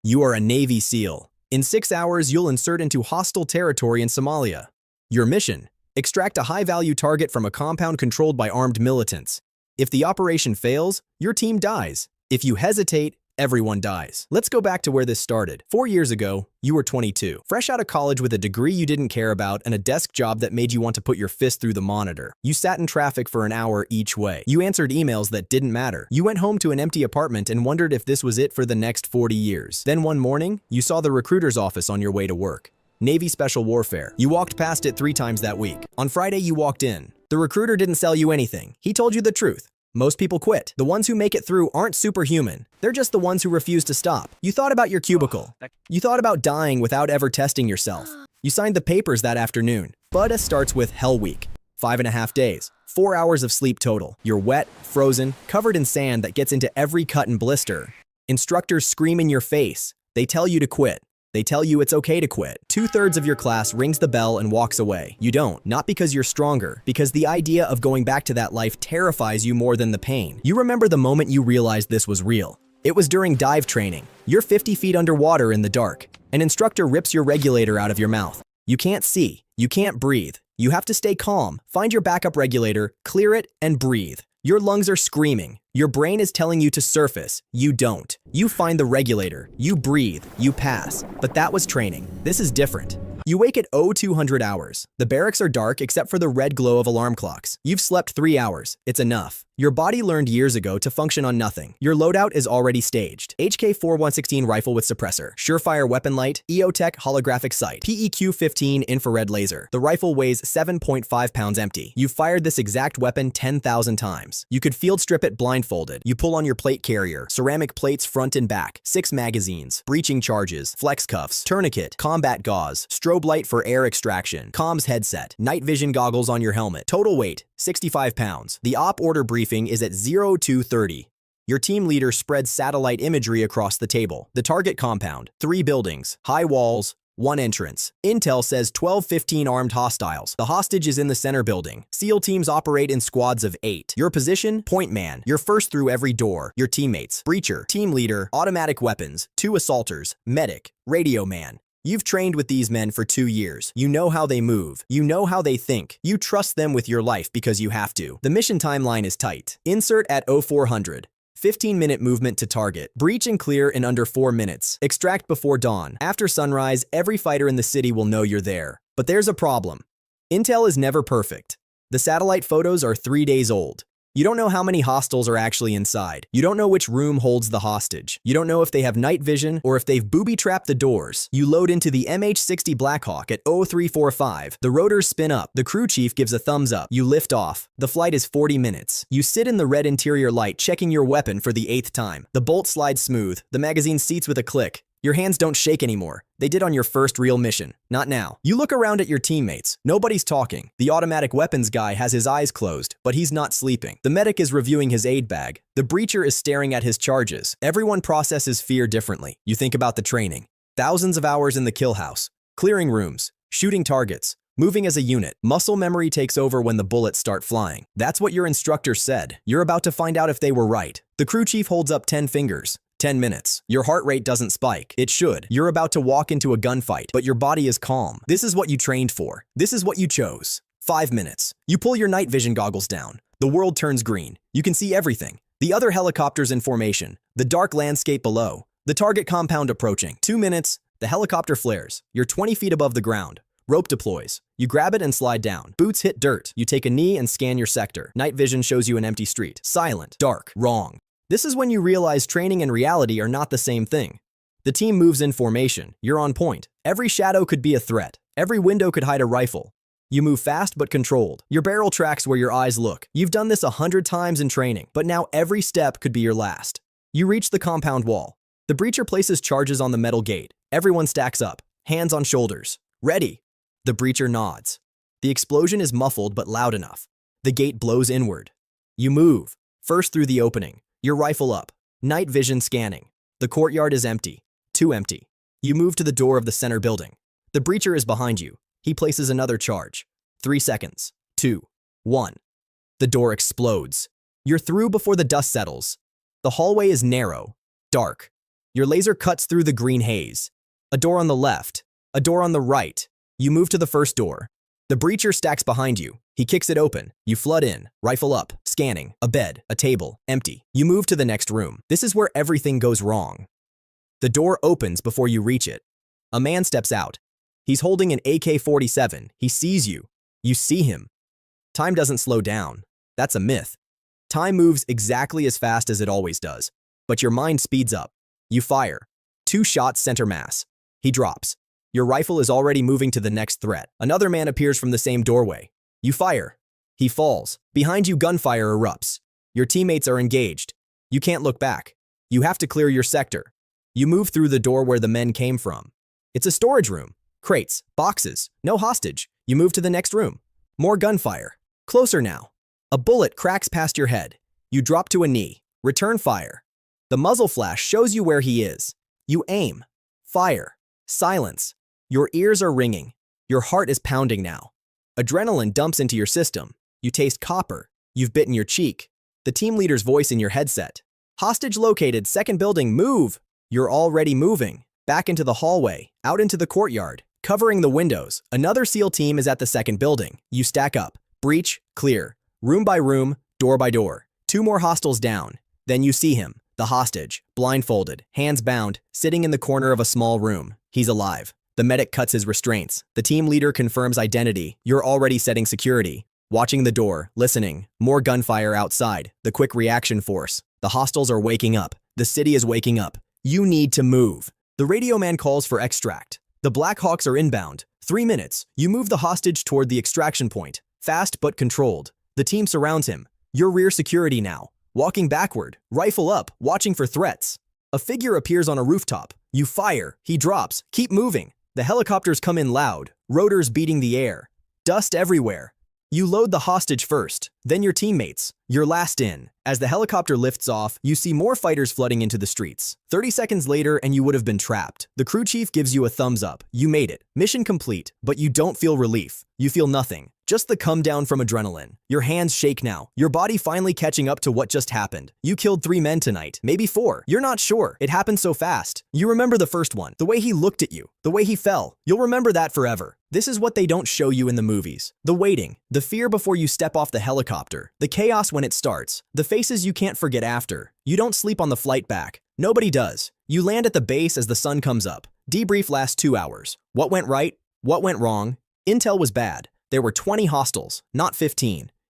You are a Navy SEAL. In 6 hours, you'll insert into hostile territory in Somalia. Your mission: extract a high-value target from a compound controlled by armed militants. If the operation fails, your team dies. If you hesitate, everyone dies. Let's go back to where this started. 4 years ago, you were 22, fresh out of college with a degree you didn't care about and a desk job that made you want to put your fist through the monitor. You sat in traffic for an hour each way. You answered emails that didn't matter. You went home to an empty apartment and wondered if this was it for the next 40 years. Then one morning, you saw the recruiter's office on your way to work. Navy Special Warfare. You walked past it 3 times that week. On Friday, you walked in. The recruiter didn't sell you anything. He told you the truth. Most people quit. The ones who make it through aren't superhuman. They're just the ones who refuse to stop. You thought about your cubicle. You thought about dying without ever testing yourself. You signed the papers that afternoon. But it starts with Hell Week. 5.5 days. 4 hours of sleep total. You're wet, frozen, covered in sand that gets into every cut and blister. Instructors scream in your face. They tell you to quit. They tell you it's okay to quit. 2/3 of your class rings the bell and walks away. You don't. Not because you're stronger, because the idea of going back to that life terrifies you more than the pain. You remember the moment you realized this was real. It was during dive training. You're 50 feet underwater in the dark. An instructor rips your regulator out of your mouth. You can't see. You can't breathe. You have to stay calm, find your backup regulator, clear it, and breathe. Your lungs are screaming. Your brain is telling you to surface. You don't. You find the regulator. You breathe. You pass. But that was training. This is different. You wake at 0200 hours. The barracks are dark except for the red glow of alarm clocks. You've slept 3 hours. It's enough. Your body learned years ago to function on nothing. Your loadout is already staged. HK-4116 rifle with suppressor, surefire weapon light, EOTech holographic sight, PEQ-15 infrared laser. The rifle weighs 7.5 pounds empty. You've fired this exact weapon 10,000 times. You could field strip it blindfolded. You pull on your plate carrier, ceramic plates front and back, 6 magazines, breaching charges, flex cuffs, tourniquet, combat gauze, strobe light for air extraction, comms headset, night vision goggles on your helmet. Total weight, 65 pounds. The op order briefing is at 0230. Your team leader spreads satellite imagery across the table. The target compound, 3 buildings, high walls, 1 entrance. Intel says 12-15 armed hostiles. The hostage is in the center building. SEAL teams operate in squads of 8. Your position? Point man. You're first through every door. Your teammates: breacher, team leader, automatic weapons, 2 assaulters, medic, radio man. You've trained with these men for 2 years. You know how they move. You know how they think. You trust them with your life because you have to. The mission timeline is tight. Insert at 0400. 15-minute movement to target. Breach and clear in under 4 minutes. Extract before dawn. After sunrise, every fighter in the city will know you're there. But there's a problem. Intel is never perfect. The satellite photos are 3 days old. You don't know how many hostiles are actually inside. You don't know which room holds the hostage. You don't know if they have night vision or if they've booby-trapped the doors. You load into the MH-60 Blackhawk at 0345. The rotors spin up. The crew chief gives a thumbs up. You lift off. The flight is 40 minutes. You sit in the red interior light checking your weapon for the 8th time. The bolt slides smooth. The magazine seats with a click. Your hands don't shake anymore. They did on your first real mission. Not now. You look around at your teammates. Nobody's talking. The automatic weapons guy has his eyes closed, but he's not sleeping. The medic is reviewing his aid bag. The breacher is staring at his charges. Everyone processes fear differently. You think about the training. Thousands of hours in the kill house. Clearing rooms. Shooting targets. Moving as a unit. Muscle memory takes over when the bullets start flying. That's what your instructor said. You're about to find out if they were right. The crew chief holds up 10 fingers. 10 minutes. Your heart rate doesn't spike. It should. You're about to walk into a gunfight, but your body is calm. This is what you trained for. This is what you chose. 5 minutes. You pull your night vision goggles down. The world turns green. You can see everything. The other helicopters in formation. The dark landscape below. The target compound approaching. 2 minutes. The helicopter flares. You're 20 feet above the ground. Rope deploys. You grab it and slide down. Boots hit dirt. You take a knee and scan your sector. Night vision shows you an empty street. Silent. Dark. Wrong. This is when you realize training and reality are not the same thing. The team moves in formation. You're on point. Every shadow could be a threat. Every window could hide a rifle. You move fast but controlled. Your barrel tracks where your eyes look. You've done this 100 times in training, but now every step could be your last. You reach the compound wall. The breacher places charges on the metal gate. Everyone stacks up, hands on shoulders. Ready. The breacher nods. The explosion is muffled but loud enough. The gate blows inward. You move, first through the opening. Your rifle up. Night vision scanning. The courtyard is empty. Too empty. You move to the door of the center building. The breacher is behind you. He places another charge. 3 seconds. 2. 1. The door explodes. You're through before the dust settles. The hallway is narrow. Dark. Your laser cuts through the green haze. A door on the left, a door on the right. You move to the first door. The breacher stacks behind you. He kicks it open. You flood in, rifle up, scanning, a bed, a table, empty. You move to the next room. This is where everything goes wrong. The door opens before you reach it. A man steps out. He's holding an AK-47. He sees you. You see him. Time doesn't slow down. That's a myth. Time moves exactly as fast as it always does, but your mind speeds up. You fire. 2 shots center mass. He drops. Your rifle is already moving to the next threat. Another man appears from the same doorway. You fire. He falls. Behind you, gunfire erupts. Your teammates are engaged. You can't look back. You have to clear your sector. You move through the door where the men came from. It's a storage room. Crates, boxes, no hostage. You move to the next room. More gunfire. Closer now. A bullet cracks past your head. You drop to a knee. Return fire. The muzzle flash shows you where he is. You aim. Fire. Silence. Your ears are ringing. Your heart is pounding now. Adrenaline dumps into your system. You taste copper. You've bitten your cheek. The team leader's voice in your headset. Hostage located, second building, move! You're already moving. Back into the hallway, out into the courtyard, covering the windows. Another SEAL team is at the second building. You stack up. Breach, clear. Room by room, door by door. 2 more hostiles down. Then you see him, the hostage, blindfolded, hands bound, sitting in the corner of a small room. He's alive. The medic cuts his restraints. The team leader confirms identity. You're already setting security. Watching the door, listening. More gunfire outside. The quick reaction force. The hostiles are waking up. The city is waking up. You need to move. The radio man calls for extract. The Black Hawks are inbound. 3 minutes. You move the hostage toward the extraction point. Fast but controlled. The team surrounds him. You're rear security now. Walking backward, rifle up, watching for threats. A figure appears on a rooftop. You fire. He drops. Keep moving. The helicopters come in loud, rotors beating the air. Dust everywhere. You load the hostage first, then your teammates. You're last in. As the helicopter lifts off, you see more fighters flooding into the streets. 30 seconds later and you would have been trapped. The crew chief gives you a thumbs up. You made it. Mission complete, but you don't feel relief. You feel nothing. Just the come down from adrenaline. Your hands shake now. Your body finally catching up to what just happened. You killed 3 men tonight, maybe 4. You're not sure. It happened so fast. You remember the first one, the way he looked at you, the way he fell. You'll remember that forever. This is what they don't show you in the movies. The waiting, the fear before you step off the helicopter, the chaos when it starts, the faces you can't forget after. You don't sleep on the flight back. Nobody does. You land at the base as the sun comes up. Debrief lasts 2 hours. What went right? What went wrong? Intel was bad. There were 20 hostiles, not 15.